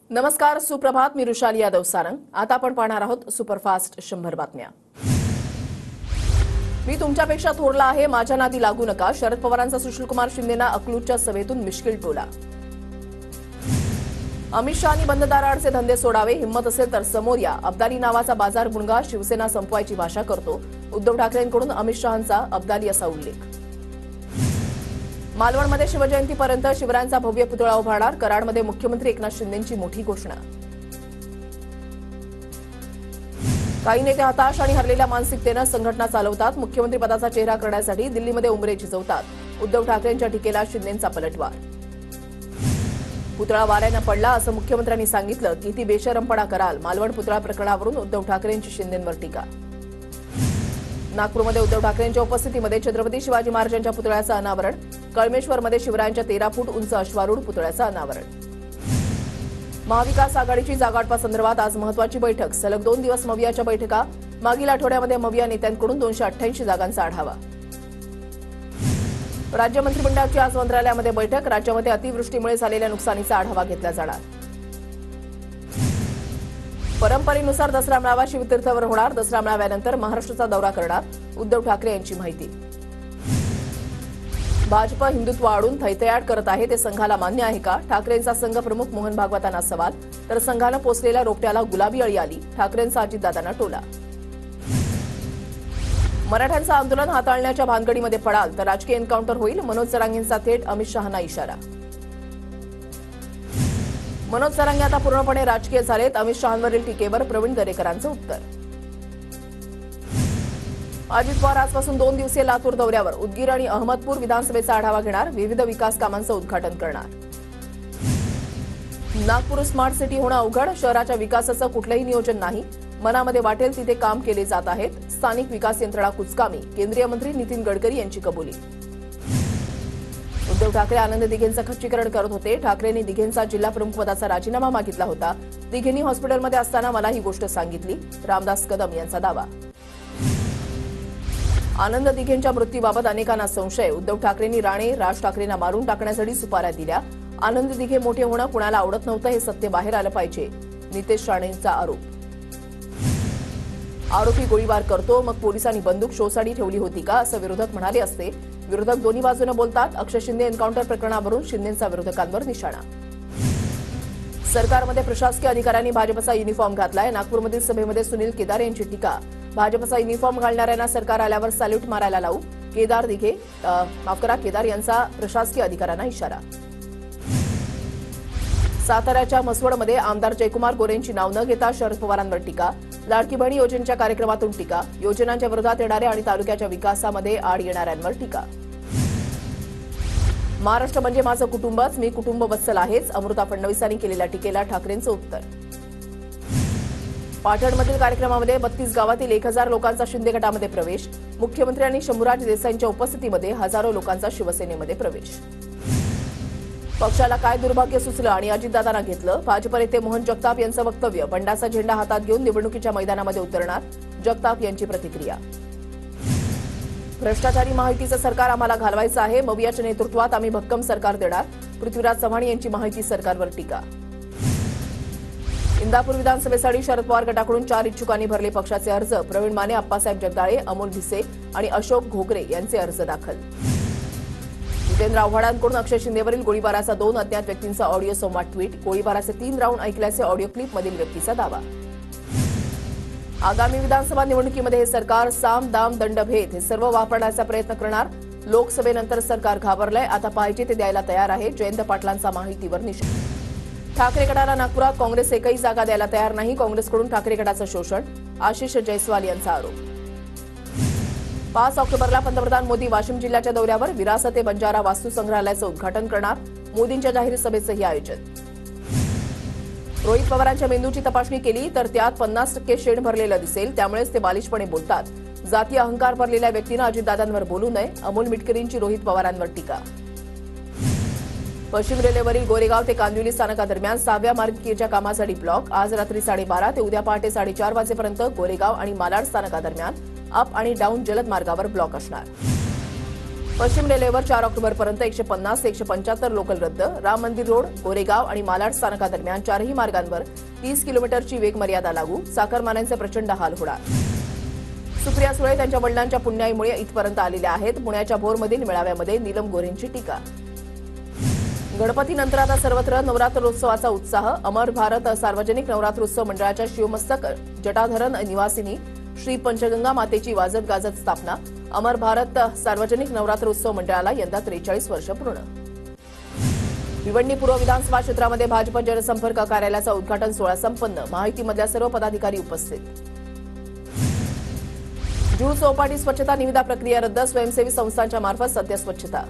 नमस्कार, सुप्रभात. मी रुशाली यादव सारंग. आता आपण पाहणार आहोत सुपरफास्ट 100 बातम्या. मी तुमच्यापेक्षा थोरला आहे, माझ्या नादी लागू नका. शरद पवारांचा सुशीलकुमार शिंदेना अकलूजच्या सभेतून मिश्किल टोला. अमित शहानी बंद दाराआडचे धंदे सोडावे, हिंमत असेल तर समोर या. अब्दाली नावाचा बाजार बुणगा शिवसेना संपवायची भाषा करतो. उद्धव ठाकरेंकडून अमित शहांचा अब्दाली असा उल्लेख. मालवणमध्ये शिवजयंतीपर्यंत शिवरायांचा भव्य पुतळा उभारणार, कराडमध्ये मुख्यमंत्री एकनाथ शिंदेंची मोठी घोषणा. काही नेते हताश आणि हरलेल्या मानसिकतेनं संघटना चालवतात, मुख्यमंत्री पदाचा चेहरा करण्यासाठी दिल्लीमध्ये उंबरे झिजवतात. उद्धव ठाकरेंच्या टीकेला शिंदेंचा पलटवार. पुतळा वाऱ्यानं पडला असं मुख्यमंत्र्यांनी सांगितलं. किती बेशरमपणा कराल. मालवण पुतळा प्रकरणावरून उद्धव ठाकरेंची शिंदेंवर टीका. नागपूरमध्ये उद्धव ठाकरेंच्या उपस्थितीमध्ये छत्रपती शिवाजी महाराजांच्या पुतळ्याचं अनावरण. कळमेश्वरमध्ये शिवरायांच्या 13 फूट उंच अश्वारूढ पुतळ्याचं अनावरण. महाविकास आघाडीची जागावाटपासंदर्भात आज महत्वाची बैठक. सलग 2 दिवस मवियाच्या बैठका. मागील आठवड्यामध्ये मविया नेत्यांकडून 288 जागांचा आढावा. राज्य मंत्रिमंडळाची आज मंत्रालयामध्ये बैठक. राज्यामध्ये अतिवृष्टीमुळे झालेल्या नुकसानीचा आढावा घेतला जाणार. परंपरेनुसार दसरा मेळावा शिवतीर्थावर होणार. दसरा मेळाव्यानंतर महाराष्ट्राचा दौरा करणार. उद्धव ठाकरे यांची माहिती. भाजप हिंदुत्व आडून थैथयाट करत आहे, ते संघाला मान्य आहे का? ठाकरेंचा संघ प्रमुख मोहन भागवतांना सवाल. तर संघानं पोचलेल्या रोपट्याला गुलाबी अळी आली. ठाकरेंचा अजितदादांना टोला. मराठ्यांचं आंदोलन हाताळण्याच्या भानगडीमध्ये पडाल तर राजकीय एन्काउंटर होईल. मनोज जरांगेंचा थेट अमित शहांना इशारा. मनोज जरांगे आता पूर्णपणे राजकीय झालेत. अमित शहांवरील टीकेवर प्रवीण दरेकरांचं उत्तर. अजित पवार आजपासून 2 दिवसीय लातूर दौऱ्यावर. उदगीर आणि अहमदपूर विधानसभेचा आढावा घेणार. विविध विकास कामांचं उद्घाटन करणार. नागपूर स्मार्ट सिटी होणं अवघड. शहराच्या विकासाचं कुठलंही नियोजन नाही. मनामध्ये वाटेल तिथे काम केले जात आहेत. स्थानिक विकास यंत्रणा कुचकामी. केंद्रीय मंत्री नितीन गडकरी यांची कबुली. उद्धव ठाकरे आनंद दिघेंचं खच्चीकरण करत होते. ठाकरेंनी दिघेंचा जिल्हा प्रमुखपदाचा राजीनामा मागितला होता. दिघेंनी हॉस्पिटलमध्ये असताना मला ही गोष्ट सांगितली. रामदास कदम यांचा दावा. आनंद दिघेंच्या मृत्यूबाबत अनेकांना संशय. उद्धव ठाकरेंनी राज ठाकरेंना मारून टाकण्यासाठी सुपाऱ्या दिल्या. आनंद दिघे मोठे होणं कुणाला आवडत नव्हतं, हे सत्य बाहेर आलं पाहिजे. नितेश राणेंचा आरोप. आरोपी गोळीबार करतो, मग पोलिसांनी बंदूक शोसाठी ठेवली होती का, असं विरोधक म्हणाले असते. विरोधक दोन्ही बाजूने बोलतात. अक्षय शिंदे एन्काउंटर प्रकरणावरून शिंदेंचा विरोधकांवर निशाणा. सरकारमध्ये प्रशासकीय अधिकाऱ्यांनी भाजपचा युनिफॉर्म घातलाय. नागपूरमधील सभेमध्ये सुनील केदार यांची टीका. भाजपचा युनिफॉर्म घालणाऱ्यांना सरकार आल्यावर सॅल्यूट मारायला लावू. केदार यांचा प्रशासकीय अधिकाऱ्यांना इशारा. साताऱ्याच्या मसवडमध्ये आमदार जयकुमार गोरेंची नाव न घेता शरद पवारांवर टीका. लाडकी बहीण योजनेच्या कार्यक्रमातून टीका. योजनांच्या विरोधात येणाऱ्या आणि तालुक्याच्या विकासामध्ये आड येणाऱ्यांवर टीका. महाराष्ट्र म्हणजे माझं कुटुंबच, मी कुटुंब वत्सल आहेच. अमृता फडणवीसांनी केलेल्या टीकेला ठाकरेंचं उत्तर. पाटणमधील कार्यक्रमामध्ये 32 गावातील 1000 लोकांचा शिंदे गटामध्ये प्रवेश. मुख्यमंत्री आणि शंभूराज देसाईंच्या उपस्थितीमध्ये हजारो लोकांचा शिवसेनेमध्ये प्रवेश. पक्षाला काय दुर्भाग्य सुचलं आणि अजितदादांना घेतलं. भाजप नेते मोहन जगताप यांचं वक्तव्य. बंडाचा झेंडा हातात घेऊन निवडणुकीच्या मैदानामध्ये उतरणार. जगताप यांची प्रतिक्रिया. भ्रष्टाचारी माहितीचं सरकार आम्हाला घालवायचं आहे. मवियाच्या नेतृत्वात आम्ही भक्कम सरकार देणार. पृथ्वीराज चव्हाण यांची माहिती सरकारवर टीका. इंदापूर विधानसभेसाठी शरद पवार गटाकडून 4 इच्छुकांनी भरले पक्षाचे अर्ज. प्रवीण माने, अप्पासाहेब जगदाळे, अमोल भिसे आणि अशोक घोगरे यांचे अर्ज दाखल. जितेंद्र आव्हाडांकडून अक्षय शिंदेवरील गोळीबाराचा 2 अज्ञात व्यक्तींचा ऑडिओ संवाद ट्विट. गोळीबाराचे 3 राऊंड ऐकल्याचे ऑडिओ क्लिपमधील व्यक्तीचा दावा. आगामी विधानसभा निवडणुकीमध्ये हे सरकार साम दाम दंडभेद हे सर्व वापरण्याचा प्रयत्न करणार. लोकसभेनंतर सरकार घाबरलंय, आता पाहिजे ते द्यायला तयार आहे. जयंत पाटलांचा माहितीवर निषेध. ठाकरे गटाला नागपुरात काँग्रेस एकही जागा द्यायला तयार नाही. काँग्रेसकडून ठाकरे गटाचं शोषण. आशिष जयस्वाल यांचा आरोप. 5 ऑक्टोबरला पंतप्रधान मोदी वाशिम जिल्ह्याच्या दौऱ्यावर. विरासत ए बंजारा वास्तू संग्रहालयाचं उद्घाटन करणार. मोदींच्या जाहीर सभेचंही आयोजन. रोहित पवारांच्या मेंदूची तपासणी केली तर त्यात 50% शेण भरलेलं दिसेल, त्यामुळेच ते बालिशपणे बोलतात. जातीय अहंकार भरलेल्या व्यक्तीनं अजितदादांवर बोलू नये. अमोल मिटकरींची रोहित पवारांवर टीका. पश्चिम रेल्वेवरील गोरेगाव ते कांदिवली स्थानकादरम्यान 6व्या मार्गिकेच्या कामासाठी ब्लॉक. आज रात्री 12:30 ते उद्या पहाटे 4:30 वाजेपर्यंत गोरेगाव आणि मालाड स्थानकादरम्यान अप आणि डाऊन जलद मार्गावर ब्लॉक असणार. पश्चिम रेल्वेवर 4 ऑक्टोबरपर्यंत 150 ते 175 लोकल रद्द. राम मंदिर रोड, गोरेगाव आणि मालाड स्थानकादरम्यान चारही मार्गांवर 30 किलोमीटरची वेग मर्यादा लागू. चाकरमान्यांचे प्रचंड हाल होणार. सुप्रिया सुळे त्यांच्या वडिलांच्या पुण्याईमुळे इथपर्यंत आलेल्या आहेत. पुण्याच्या भोरमधील मेळाव्यामध्ये नीलम गोऱ्हेंची टीका. गणपतीनंतर आता सर्वत्र नवरात्रोत्सवाचा उत्साह. अमर भारत सार्वजनिक नवरात्रोत्सव मंडळाच्या शिवमस्तक जटाधरण निवासिनी श्री पंचगंगा मातेची वाजत गाजत स्थापना. अमर भारत सार्वजनिक नवरात्रोत्सव मंडळाला यंदा 43 वर्ष पूर्ण. भिवंडी पूर्व विधानसभा क्षेत्रामध्ये भाजप जनसंपर्क कार्यालयाचा उद्घाटन सोहळा संपन्न. महायुतीमधल्या सर्व पदाधिकारी उपस्थित. जुहू चौपाटी स्वच्छता निविदा प्रक्रिया रद्द. स्वयंसेवी संस्थांच्या मार्फत सध्या स्वच्छता.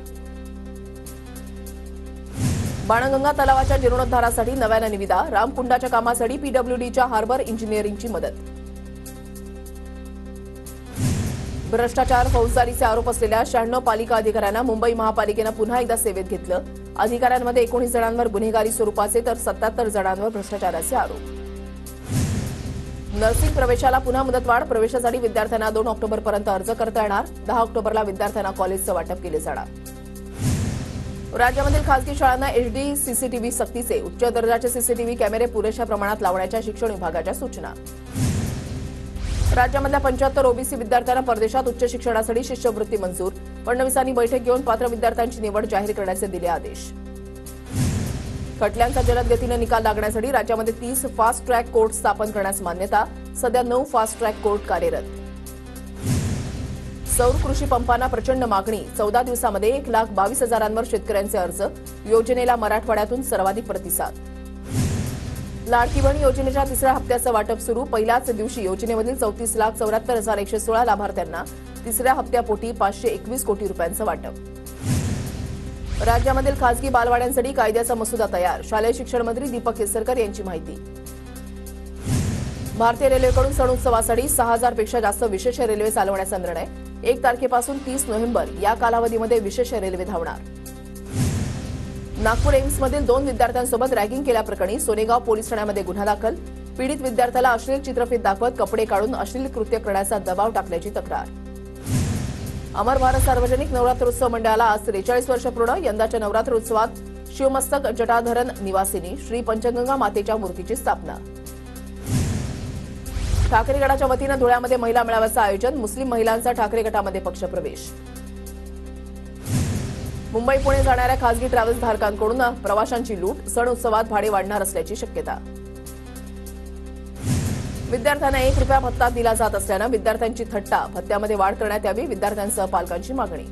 बाणगंगा तलावाच्या जीर्णोद्धारासाठी नव्यानं निविदा. रामकुंडाच्या कामासाठी पीडब्ल्यूडीच्या हार्बर इंजिनिअरिंगची मदत. भ्रष्टाचार फौजदारीचे आरोप असलेल्या 96 पालिका अधिकाऱ्यांना मुंबई महापालिकेनं पुन्हा एकदा सेवेत घेतलं. अधिकाऱ्यांमध्ये 19 जणांवर गुन्हेगारी स्वरूपाचे तर 77 जणांवर भ्रष्टाचाराचे आरोप. नर्सिंग प्रवेशाला पुन्हा मुदतवाढ. प्रवेशासाठी विद्यार्थ्यांना 2 ऑक्टोबरपर्यंत अर्ज करता येणार. 10 ऑक्टोबरला विद्यार्थ्यांना कॉलेजचं वाटप केले जाणार. राज्यामधील खासगी शाळांना एचडी सीसीटीव्ही सक्तीचे. उच्च दर्जाचे सीसीटीव्ही कॅमेरे पुरेशा प्रमाणात लावण्याच्या शिक्षण विभागाच्या सूचना. राज्यामधल्या 75 ओबीसी विद्यार्थ्यांना परदेशात उच्च शिक्षणासाठी शिष्यवृत्ती मंजूर. फडणवीसांनी बैठक घेऊन पात्र विद्यार्थ्यांची निवड जाहीर करण्याचे दिले आदेश. खटल्यांचा जलद गतीनं निकाल लागण्यासाठी राज्यामध्ये 30 फास्ट ट्रॅक कोर्ट स्थापन करण्यास मान्यता. सध्या 9 फास्ट ट्रॅक कोर्ट कार्यरत. सौर कृषी पंपांना प्रचंड मागणी. 14 दिवसामध्ये 1,22,000 शेतकऱ्यांचे अर्ज. योजनेला मराठवाड्यातून सर्वाधिक प्रतिसाद. लाडकी बहीण योजनेच्या 3ऱ्या हप्त्याचं वाटप सुरू. पहिल्याच दिवशी योजनेमधील 34,74,116 लाभार्थ्यांना 3ऱ्या हप्त्यापोटी 521 कोटी रुपयांचं वाटप. राज्यामधील खासगी बालवाड्यांसाठी कायद्याचा मसुदा तयार. शालेय शिक्षण मंत्री दीपक केसरकर यांची माहिती. भारतीय रेल्वेकडून सण उत्सवासाठी 6,000 पेक्षा जास्त विशेष रेल्वे चालवण्याचा निर्णय. 1 तारखेपासून 30 नोव्हेंबर या कालावधीमध्ये विशेष रेल्वे धावणार. नागपूर एम्समधील 2 विद्यार्थ्यांसोबत रॅगिंग केल्याप्रकरणी सोनेगाव पोलीस ठाण्यामध्ये गुन्हा दाखल. पीडित विद्यार्थ्याला अश्लील चित्रफित दाखवत कपडे काढून अश्लील कृत्य करण्याचा दबाव टाकल्याची तक्रार. अमर भारत सार्वजनिक नवरात्रोत्सव मंडळाला आज 43 वर्ष पूर्ण. यंदाच्या नवरात्रोत्सवात शिवमस्तक जटाधरण निवासिनी श्री पंचगंगा मातेच्या मूर्तीची स्थापना. ठाकरे गटाच्या वतीनं धुळ्यामध्ये महिला मेळाव्याचं आयोजन. मुस्लिम महिलांचा ठाकरे गटामध्ये पक्षप्रवेश. मुंबई पुणे जाणाऱ्या खासगी ट्रॅव्हल्स धारकांकडून प्रवाशांची लूट. सण उत्सवात भाडे वाढणार असल्याची शक्यता. विद्यार्थ्यांना 1 रुपया भत्ता दिला जात असल्यानं विद्यार्थ्यांची थट्टा. भत्त्यामध्ये वाढ करण्यात यावी. विद्यार्थ्यांसह पालकांची मागणी.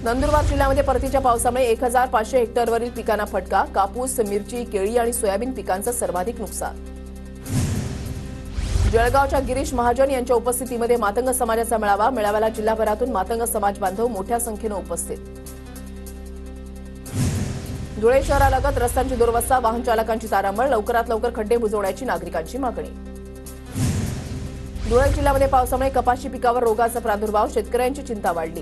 नंदुरबार जिल्ह्यामध्ये परतीच्या पावसामुळे 1,500 हेक्टरवरील पिकांना फटका. कापूस, मिरची, केळी आणि सोयाबीन पिकांचं सर्वाधिक नुकसान. जळगावच्या गिरीश महाजन यांच्या उपस्थितीमध्ये मातंग समाजाचा मेळावा. मेळाव्याला जिल्हाभरातून मातंग समाज बांधव मोठ्या संख्येनं उपस्थित. धुळे शहरालगत रस्त्यांची दुरवस्था. वाहन चालकांची तारांबळ. लवकरात लवकर खड्डे बुजवण्याची नागरिकांची मागणी. धुळे जिल्ह्यामध्ये पावसामुळे कपाशी पिकावर रोगाचा प्रादुर्भाव. शेतकऱ्यांची चिंता वाढली.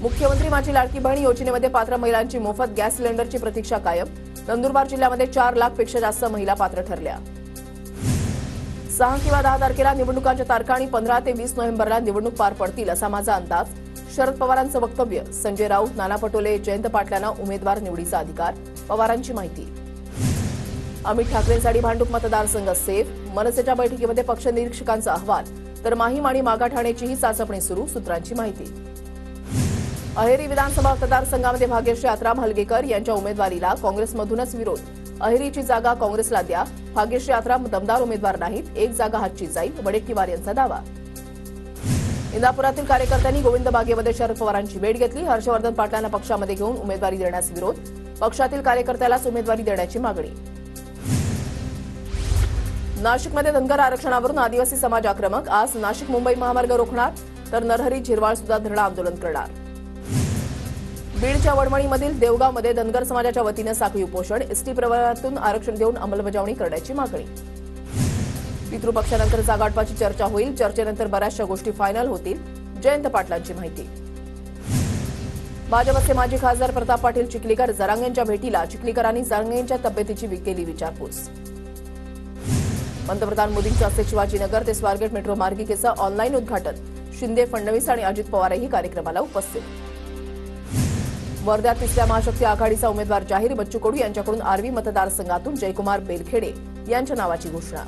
मुख्यमंत्री माझी लाडकी बहीण योजनेमध्ये पात्र महिलांची मोफत गॅस सिलेंडरची प्रतीक्षा कायम. नंदुरबार जिल्ह्यामध्ये 4 लाखपेक्षा जास्त महिला पात्र ठरल्या. 6 किंवा 10 तारखेला निवडणुकांच्या तारखा आणि 15 ते 20 नोव्हेंबरला निवडणूक पार पडतील असा माझा अंदाज. शरद पवारांचं वक्तव्य. संजय राऊत, नाना पटोले, जयंत पाटलांना उमेदवार निवडीचा अधिकार. पवारांची माहिती. अमित ठाकरेंसाठी भांडूप मतदारसंघ सेफ. मनसेच्या बैठकीमध्ये पक्ष निरीक्षकांचा अहवाल. तर माहीम आणि मागाठाणेचीही चाचपणी सुरू. सूत्रांची माहिती. अहेरी विधानसभा मतदारसंघामध्ये भाग्यश्री आत्राम हलगेकर यांच्या उमेदवारीला काँग्रेसमधूनच विरोध. अहेरीची जागा काँग्रेसला द्या. भाग्यश्री आत्राम दमदार उमेदवार नाहीत. 1 जागा हातची जाईल. वडेट्टीवार यांचा दावा. इंदापुरातील कार्यकर्त्यांनी गोविंद बागेमध्ये शरद पवारांची भेट घेतली. हर्षवर्धन पाटलांना पक्षामध्ये घेऊन उमेदवारी देण्यास विरोध. पक्षातील कार्यकर्त्यालाच उमेदवारी देण्याची मागणी. नाशिकमध्ये धनगर आरक्षणावरून आदिवासी समाज आक्रमक. आज नाशिक मुंबई महामार्ग रोखणार. तर नरहरी झिरवाळ सुद्धा धरणं आंदोलन करणार. बीडच्या वडमणीमधील देवगावमध्ये धनगर समाजाच्या वतीनं साखळी उपोषण. एसटी प्रवर्गातून आरक्षण देऊन अंमलबजावणी करण्याची मागणी. पितृपक्षानंतर जागावाटपाची चर्चा होईल. चर्चेनंतर बऱ्याचशा गोष्टी फायनल होतील. जयंत पाटलांची माहिती. भाजपचे माजी खासदार प्रताप पाटील चिखलीकर जरांगेंच्या भेटीला. चिखलीकरांनी जरांगेंच्या तब्येतीची केली विचारपूस. पंतप्रधान मोदींचं असे शिवाजीनगर ते स्वारगेट मेट्रो मार्गिकेचं ऑनलाईन उद्घाटन. शिंदे, फडणवीस आणि अजित पवारही कार्यक्रमाला उपस्थित. वर्ध्यात तिसऱ्या महाशक्ती आघाडीचा उमेदवार जाहीर. बच्चू कडू यांच्याकडून आर्वी मतदारसंघातून जयकुमार बेलखेडे यांच्या नावाची घोषणा.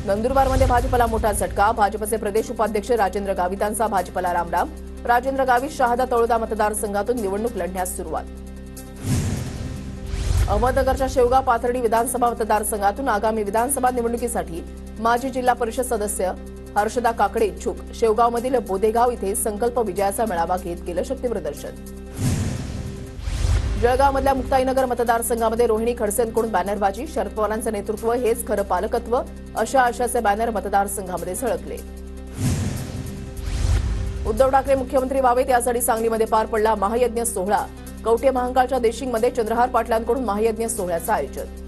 नंदुरबारमध्ये भाजपला मोठा झटका. भाजपचे प्रदेश उपाध्यक्ष राजेंद्र गावितांचा भाजपला रामराम. राजेंद्र गावित शहादा तळोदा मतदारसंघातून निवडणूक लढण्यास सुरुवात. अहमदनगरच्या शेवगाव पाथर्डी विधानसभा मतदारसंघातून आगामी विधानसभा निवडणुकीसाठी माजी जिल्हा परिषद सदस्य हर्षदा काकडे इच्छुक. शेवगावमधील बोदेगाव इथे संकल्प विजयाचा मेळावा घेत केलं शक्तीप्रदर्शन. जळगावमधल्या मुक्ताईनगर मतदारसंघामध्ये रोहिणी खडसेंकडून बॅनरबाजी. शरद पवारांचं नेतृत्व हेच खरं पालकत्व, अशा आशाचे बॅनर मतदारसंघामध्ये झळकले. उद्धव ठाकरे मुख्यमंत्री व्हावेत यासाठी सांगलीमध्ये पार पडला महायज्ञ सोहळा. कवठे महांकाळच्या देशिंगमध्ये चंद्रहार पाटलांकडून महायज्ञ सोहळ्याचं आयोजन.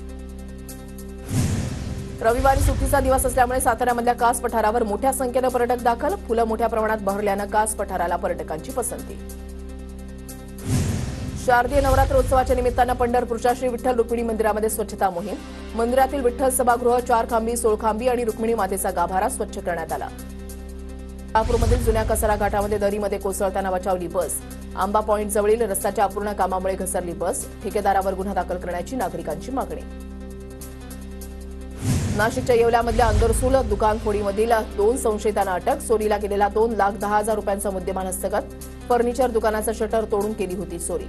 रविवारी सुट्टीचा दिवस असल्यामुळे साताऱ्यामधल्या कास पठारावर मोठ्या संख्येनं पर्यटक दाखल. फुलं मोठ्या प्रमाणात बहरल्यानं कास पठाराला पर्यटकांची पसंती. शारदीय नवरात्र उत्सवाच्या निमित्तानं पंढरपूरच्या श्री विठ्ठल रुक्मिणी मंदिरामध्ये स्वच्छता मोहीम. मंदिरातील विठ्ठल सभागृह, 4 खांबी, 16 खांबी आणि रुक्मिणी मातेचा गाभारा स्वच्छ करण्यात आला. नागपूरमधील जुन्या कसारा घाटामध्ये दरीमध्ये कोसळताना बचावली बस. आंबा पॉइंट जवळील रस्त्याच्या अपूर्ण कामामुळे घसरली बस. ठेकेदारावर गुन्हा दाखल करण्याची नागरिकांची मागणी. नाशिकच्या येवल्यामधल्या अंदरसूल दुकानफोडीमधील 2 संशयितांना अटक. चोरीला गेलेला 2,10,000 रुपयांचा मुद्देमाल हस्तगत. फर्निचर दुकानाचं शटर तोडून केली होती चोरी.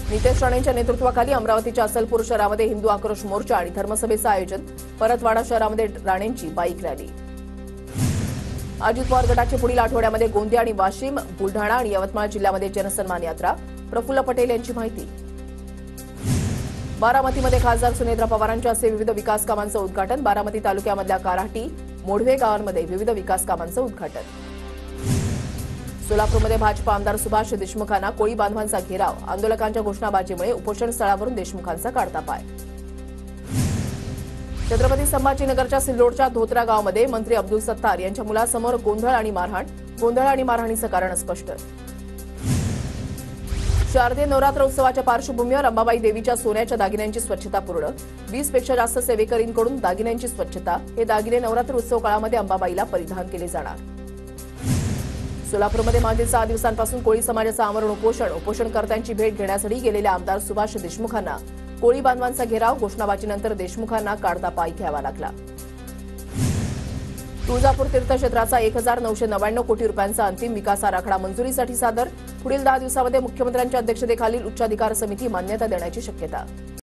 नितेश राणेंच्या नेतृत्वाखाली अमरावतीच्या असलपूर शहरामध्ये हिंदू आक्रोश मोर्चा आणि धर्मसभेचं आयोजन. परतवाडा शहरामध्ये राणेंची बाईक रॅली. अजित पवार गटाची पुढील आठवड्यामध्ये गोंदिया आणि वाशिम, बुलढाणा आणि यवतमाळ जिल्ह्यामध्ये जनसन्मान यात्रा. प्रफुल्ल पटेल यांची माहिती. बारामतीमध्ये खासदार सुनेत्रा पवारांच्या हस्ते विविध विकास कामांचं उद्घाटन. बारामती तालुक्यामधल्या काराटी, मोढवे गावांमध्ये विविध विकास कामांचं उद्घाटन. सोलापूरमध्ये भाजपा आमदार सुभाष देशमुखांना कोळी बांधवांचा घेराव. आंदोलकांच्या घोषणाबाजीमुळे उपोषण स्थळावरून देशमुखांचा काढता पाय. छत्रपती संभाजीनगरच्या सिल्लोडच्या धोत्रा गावामध्ये मंत्री अब्दुल सत्तार यांच्या मुलासमोर गोंधळ आणि मारहाण. गोंधळ आणि मारहाणीचं कारण स्पष्ट. शारदीय नवरात्र उत्सवाच्या पार्श्वभूमीवर अंबाबाई देवीच्या सोन्याच्या दागिन्यांची स्वच्छता पूर्ण. 20 पेक्षा जास्त सेवेकरींकडून दागिन्यांची स्वच्छता. हे दागिने नवरात्र उत्सव काळामध्ये अंबाबाईला परिधान केले जाणार. सोलापूरमध्ये मागील 6 दिवसांपासून कोळी समाजाचं आमरण उपोषण. उपोषणकर्त्यांची भेट घेण्यासाठी गेलेल्या आमदार सुभाष देशमुखांना कोळी बांधवांचा घेराव. घोषणाबाजीनंतर देशमुखांना काढता पाय घ्यावा लागला. तुळजापूर तीर्थक्षेत्राचा 1,999 कोटी रुपयांचा अंतिम विकास आराखडा मंजुरीसाठी सादर. पुढील 10 दिवसामध्ये मुख्यमंत्र्यांच्या अध्यक्षतेखालील उच्चाधिकार समिती मान्यता देण्याची शक्यता.